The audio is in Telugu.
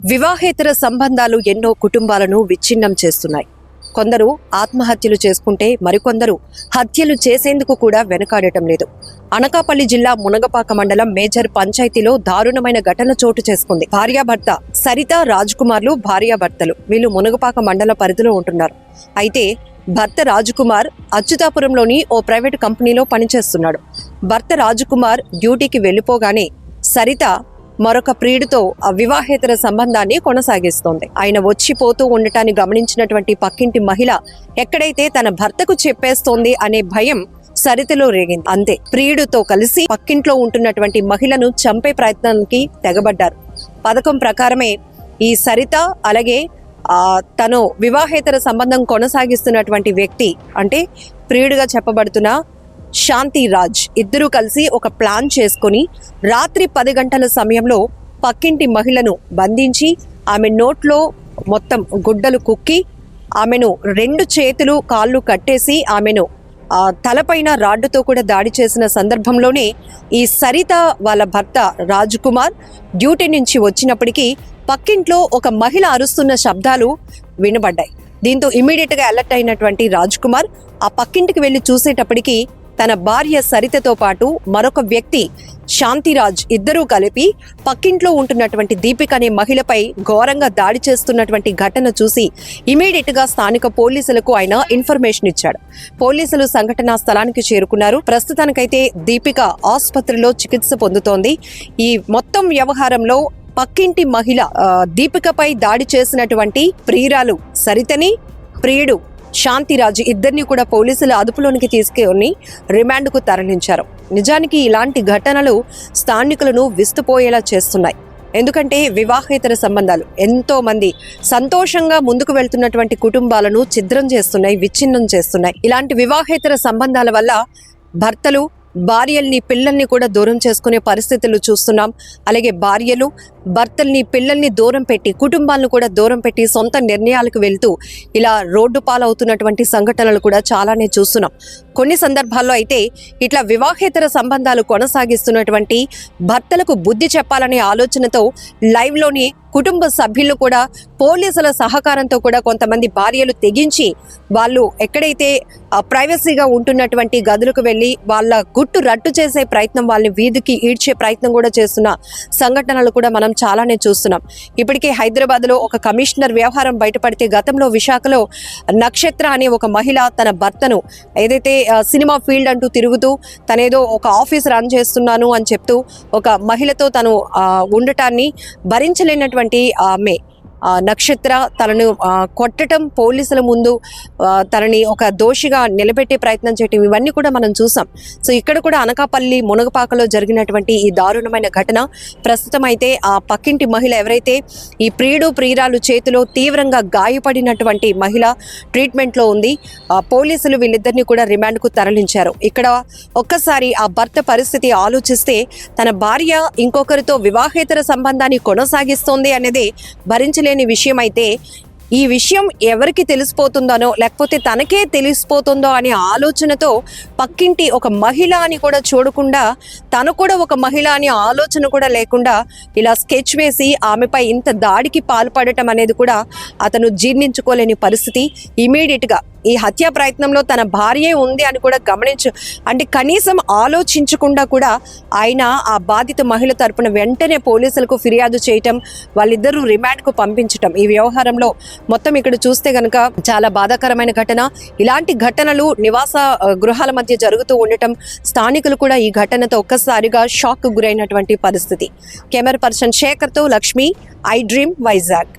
వివాహేతర సంబంధాలు ఎన్నో కుటుంబాలను విచ్ఛిన్నం చేస్తున్నాయి. కొందరు ఆత్మహత్యలు చేసుకుంటే మరికొందరు హత్యలు చేసేందుకు కూడా వెనకాడటం లేదు. అనకాపల్లి జిల్లా మునగపాక మండలం మేజర్ పంచాయతీలో దారుణమైన ఘటన చోటు చేసుకుంది. భార్యాభర్త సరిత రాజ్ కుమార్లు భార్యాభర్తలు. వీళ్ళు మునగపాక మండల పరిధిలో ఉంటున్నారు. అయితే భర్త రాజకుమార్ అచ్యుతాపురంలోని ఓ ప్రైవేట్ కంపెనీలో పనిచేస్తున్నాడు. భర్త రాజకుమార్ డ్యూటీకి వెళ్లిపోగానే సరిత మరొక ప్రియుడితో వివాహేతర సంబంధాన్ని కొనసాగిస్తోంది. ఆయన వచ్చిపోతూ ఉండటాన్ని గమనించినటువంటి పక్కింటి మహిళ ఎక్కడైతే తన భర్తకు చెప్పేస్తోంది అనే భయం సరితలో రేగింది. అంతే, ప్రియుడితో కలిసి పక్కింట్లో ఉంటున్నటువంటి మహిళను చంపే ప్రయత్నానికి తెగబడ్డారు. పథకం ప్రకారమే ఈ సరిత అలాగే తను వివాహేతర సంబంధం కొనసాగిస్తున్నటువంటి వ్యక్తి అంటే ప్రియుడిగా చెప్పబడుతున్న శాంతి రాజ్ ఇద్దరూ కలిసి ఒక ప్లాన్ చేసుకుని రాత్రి 10 గంటల సమయంలో పక్కింటి మహిళను బంధించి ఆమె నోట్లో మొత్తం గుడ్డలు కుక్కి ఆమెను 2 చేతులు కాళ్ళు కట్టేసి ఆమెను తలపైన రాడ్డుతో కూడా దాడి చేసిన సందర్భంలోనే ఈ సరిత వాళ్ళ భర్త రాజకుమార్ డ్యూటీ నుంచి వచ్చినప్పటికీ పక్కింట్లో ఒక మహిళ అరుస్తున్న శబ్దాలు వినబడ్డాయి. దీంతో ఇమీడియట్ గా అలర్ట్ అయినటువంటి రాజకుమార్ ఆ పక్కింటికి వెళ్లి చూసేటప్పటికి తన భార్య సరితతో పాటు మరొక వ్యక్తి శాంతిరాజ్ ఇద్దరూ కలిపి పక్కింట్లో ఉంటున్నటువంటి దీపిక అనే మహిళపై ఘోరంగా దాడి చేస్తున్నటువంటి ఘటన చూసి ఇమీడియట్ గా స్థానిక పోలీసులకు ఆయన ఇన్ఫర్మేషన్ ఇచ్చాడు. పోలీసులు సంఘటనా స్థలానికి చేరుకున్నారు. ప్రస్తుతానికైతే దీపిక ఆసుపత్రిలో చికిత్స పొందుతోంది. ఈ మొత్తం వ్యవహారంలో పక్కింటి మహిళ దీపికపై దాడి చేసినటువంటి ప్రియురాలు సరితని, ప్రియుడు శాంతిరాజు ఇద్దరిని కూడా పోలీసులు అదుపులోనికి తీసుకొని రిమాండ్కు తరలించారు. నిజానికి ఇలాంటి ఘటనలు స్థానికులను విస్తుపోయేలా చేస్తున్నాయి. ఎందుకంటే వివాహేతర సంబంధాలు ఎంతో మంది సంతోషంగా ముందుకు వెళ్తున్నటువంటి కుటుంబాలను ఛిద్రం చేస్తున్నాయి, విచ్ఛిన్నం చేస్తున్నాయి. ఇలాంటి వివాహేతర సంబంధాల వల్ల భర్తలు భార్యల్ని పిల్లల్ని కూడా దూరం చేసుకునే పరిస్థితులు చూస్తున్నాం. అలాగే భార్యలు భర్తల్ని పిల్లల్ని దూరం పెట్టి కుటుంబాలను కూడా దూరం పెట్టి సొంత నిర్ణయాలకు వెళ్తూ ఇలా రోడ్డు పాలవుతున్నటువంటి సంఘటనలు కూడా చాలానే చూస్తున్నాం. కొన్ని సందర్భాల్లో అయితే ఇట్లా వివాహేతర సంబంధాలు కొనసాగిస్తున్నటువంటి భర్తలకు బుద్ధి చెప్పాలనే ఆలోచనతో లైవ్లోని కుటుంబ సభ్యులు కూడా పోలీసుల సహకారంతో కూడా కొంతమంది భార్యలు తెగించి వాళ్ళు ఎక్కడైతే ప్రైవసీగా ఉంటున్నటువంటి గదులకు వెళ్ళి వాళ్ళ గుట్టు రట్టు చేసే ప్రయత్నం, వాళ్ళని వీధికి ఈడ్చే ప్రయత్నం కూడా చేస్తున్న సంఘటనలు కూడా మనం చాలానే చూస్తున్నాం. ఇప్పటికే హైదరాబాద్లో ఒక కమిషనర్ వ్యవహారం బయటపడితే గతంలో విశాఖలో నక్షత్ర అనే ఒక మహిళ తన భర్తను ఏదైతే సినిమా ఫీల్డ్ అంటూ తిరుగుతూ తనేదో ఒక ఆఫీస్ రన్ చేస్తున్నాను అని చెప్తూ ఒక మహిళతో తను ఉండటాన్ని భరించలేనటువంటి ఆమె నక్షత్ర తనను కొట్టడం, పోలీసుల ముందు తనని ఒక దోషిగా నిలబెట్టే ప్రయత్నం చేయటం ఇవన్నీ కూడా మనం చూసాం. సో ఇక్కడ కూడా అనకాపల్లి మునగపాకలో జరిగినటువంటి ఈ దారుణమైన ఘటన ప్రస్తుతం అయితే ఆ పక్కింటి మహిళ ఎవరైతే ఈ ప్రియుడు ప్రియురాలు చేతిలో తీవ్రంగా గాయపడినటువంటి మహిళ ట్రీట్మెంట్లో ఉంది. పోలీసులు వీళ్ళిద్దరిని కూడా రిమాండ్కు తరలించారు. ఇక్కడ ఒక్కసారి ఆ భర్త పరిస్థితి ఆలోచిస్తే తన భార్య ఇంకొకరితో వివాహేతర సంబంధాన్ని కొనసాగిస్తోంది అనేది భరించలేని విషయం. అయితే ఈ విషయం ఎవరికి తెలిసిపోతుందనో లేకపోతే తనకే తెలిసిపోతుందో అనే ఆలోచనతో పక్కింటి ఒక మహిళ అని కూడా చూడకుండా తను కూడా ఒక మహిళ అనే ఆలోచన కూడా లేకుండా ఇలా స్కెచ్ వేసి ఆమెపై ఇంత దాడికి పాల్పడటం అనేది కూడా అతను జీర్ణించుకోలేని పరిస్థితి. ఇమీడియట్గా ఈ హత్యా ప్రయత్నంలో తన భార్యే ఉంది అని కూడా అంటే కనీసం ఆలోచించకుండా కూడా ఆయన ఆ బాధిత మహిళ తరపున వెంటనే పోలీసులకు ఫిర్యాదు చేయటం, వాళ్ళిద్దరూ రిమాండ్కు పంపించటం. ఈ వ్యవహారంలో మొత్తం ఇక్కడ చూస్తే కనుక చాలా బాధాకరమైన ఘటన. ఇలాంటి ఘటనలు నివాస గృహాల మధ్య జరుగుతూ ఉండటం స్థానికులు కూడా ఈ ఘటనతో ఒక్కసారిగా షాక్ గురైనటువంటి పరిస్థితి. కెమెరా పర్సన్ శేఖర్తో లక్ష్మి, ఐ డ్రీమ్, వైజాగ్.